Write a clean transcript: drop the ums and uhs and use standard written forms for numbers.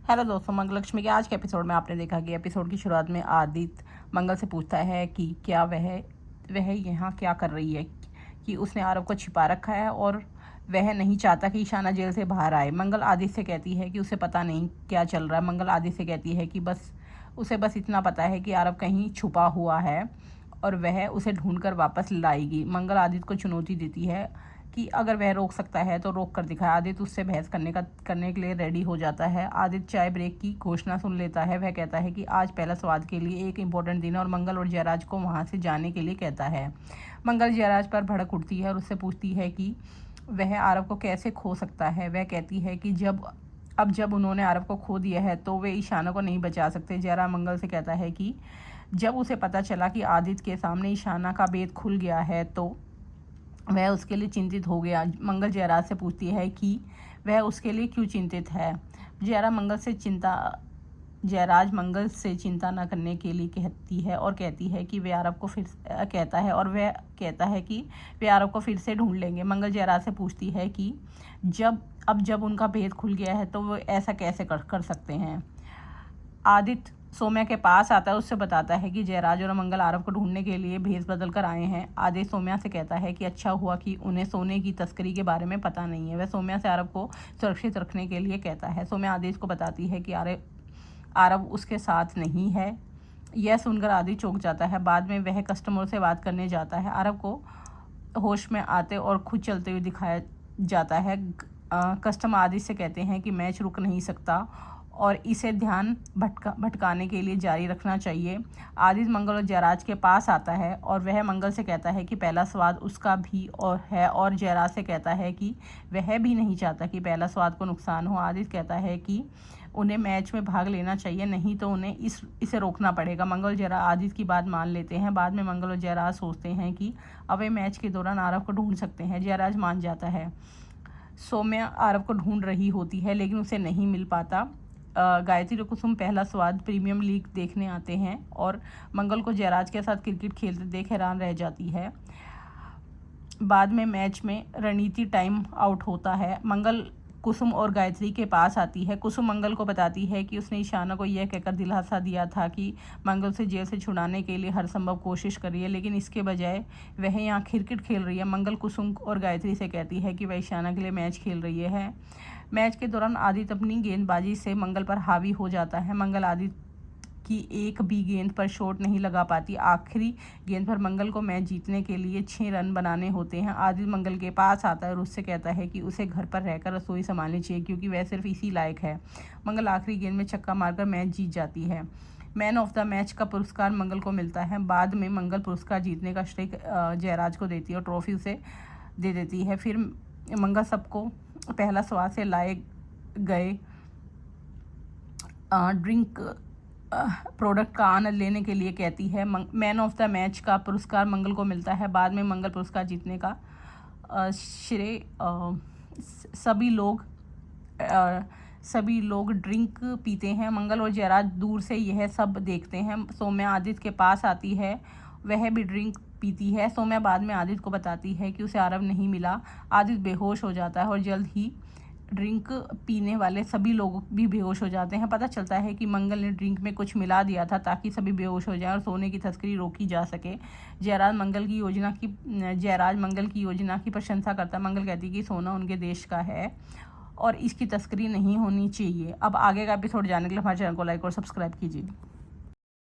Hello दोस्तों, मंगल लक्ष्मी के आज के एपिसोड में आपने देखा कि एपिसोड की शुरुआत में आदित्य मंगल से पूछता है कि क्या वह यहाँ क्या कर रही है, कि उसने आरव को छिपा रखा है और वह नहीं चाहता कि ईशाना जेल से बाहर आए। मंगल आदित्य से कहती है कि उसे पता नहीं क्या चल रहा है। मंगल आदित्य से कहती है कि उसे बस इतना पता है कि आरव कहीं छुपा हुआ है और वह उसे ढूंढकर वापस लाएगी। मंगल आदित्य को चुनौती देती है कि अगर वह रोक सकता है तो रोक कर दिखाए। आदित्य उससे बहस करने के लिए रेडी हो जाता है। आदित्य चाय ब्रेक की घोषणा सुन लेता है। वह कहता है कि आज पहला स्वाद के लिए एक इम्पोर्टेंट दिन है और मंगल और जयराज को वहाँ से जाने के लिए कहता है। मंगल जयराज पर भड़क उठती है और उससे पूछती है कि वह आरव को कैसे खो सकता है। वह कहती है कि जब उन्होंने आरव को खो दिया है तो वे ईशाना को नहीं बचा सकते। जयराज मंगल से कहता है कि जब उसे पता चला कि आदित्य के सामने ईशाना का भेद खुल गया है तो वह उसके लिए चिंतित हो गया। मंगल जयराज से पूछती है कि वह उसके लिए क्यों चिंतित है। जयराज मंगल से चिंता न करने के लिए कहती है और कहती है कि वे आरव को फिर से ढूंढ लेंगे। मंगल जयराज से पूछती है कि जब उनका भेद खुल गया है तो वो ऐसा कैसे कर सकते हैं। आदित्य सोम्या के पास आता है, उससे बताता है कि जयराज और मंगल आरव को ढूंढने के लिए भेस बदल कर आए हैं। आदित्य सोम्या से कहता है कि अच्छा हुआ कि उन्हें सोने की तस्करी के बारे में पता नहीं है। वह सोम्या से आरव को सुरक्षित रखने के लिए कहता है। सोम्या आदित्य को बताती है कि आरव उसके साथ नहीं है। यह सुनकर आदित्य चौंक जाता है। बाद में वह कस्टमर से बात करने जाता है। आरव को होश में आते और खुद चलते हुए दिखाया जाता है। कस्टमर आदित्य से कहते हैं कि मैच रुक नहीं सकता और इसे ध्यान भटकाने के लिए जारी रखना चाहिए। आदित्य मंगल और जयराज के पास आता है और वह मंगल से कहता है कि पहला स्वाद उसका भी और जयराज से कहता है कि वह भी नहीं चाहता कि पहला स्वाद को नुकसान हो। आदित्य कहता है कि उन्हें मैच में भाग लेना चाहिए, नहीं तो उन्हें इसे रोकना पड़ेगा। मंगल और जयराज आदित्य की बात मान लेते हैं। बाद में मंगल और जयराज सोचते हैं कि अब वे मैच के दौरान आरव को ढूंढ सकते हैं। जयराज मान जाता है। सोम्या आरव को ढूंढ रही होती है लेकिन उसे नहीं मिल पाता। गायत्री और कुसुम पहला स्वाद प्रीमियम लीग देखने आते हैं और मंगल को जयराज के साथ क्रिकेट खेलते देख हैरान रह जाती है। बाद में मैच में रणनीति टाइम आउट होता है। मंगल कुसुम और गायत्री के पास आती है। कुसुम मंगल को बताती है कि उसने ईशाना को यह कहकर दिलासा दिया था कि मंगल से जेल से छुड़ाने के लिए हर संभव कोशिश करी है, लेकिन इसके बजाय वह यहाँ क्रिकेट खेल रही है। मंगल कुसुम और गायत्री से कहती है कि वह ईशाना के लिए मैच खेल रही है। मैच के दौरान आदित्य अपनी गेंदबाजी से मंगल पर हावी हो जाता है। मंगल आदित्य की एक भी गेंद पर शॉट नहीं लगा पाती। आखिरी गेंद पर मंगल को मैच जीतने के लिए 6 रन बनाने होते हैं। आदित्य मंगल के पास आता है और उससे कहता है कि उसे घर पर रहकर रसोई संभालनी चाहिए क्योंकि वह सिर्फ इसी लायक है। मंगल आखिरी गेंद में छक्का मारकर मैच जीत जाती है। मैन ऑफ द मैच का पुरस्कार मंगल को मिलता है। बाद में मंगल पुरस्कार जीतने का श्रेय जयराज को देती है और ट्रॉफी उसे दे देती है। फिर मंगल सबको पहला स्वाद से लाए गए ड्रिंक प्रोडक्ट का आनंद लेने के लिए कहती है। मैन ऑफ द मैच का पुरस्कार मंगल को मिलता है। बाद में मंगल पुरस्कार जीतने का श्रेय सभी लोग ड्रिंक पीते हैं। मंगल और जयराज दूर से यह सब देखते हैं। सोम्या आदित्य के पास आती है, वह भी ड्रिंक पीती है। सोम्या बाद में आदित्य को बताती है कि उसे आरव नहीं मिला। आदित्य बेहोश हो जाता है और जल्द ही ड्रिंक पीने वाले सभी लोग भी बेहोश हो जाते हैं। पता चलता है कि मंगल ने ड्रिंक में कुछ मिला दिया था ताकि सभी बेहोश हो जाएं और सोने की तस्करी रोकी जा सके। जयराज मंगल की योजना की प्रशंसा करता है। मंगल कहती है कि सोना उनके देश का है और इसकी तस्करी नहीं होनी चाहिए। अब आगे का एपिसोड जानने के लिए हमारे चैनल को लाइक और सब्सक्राइब कीजिए।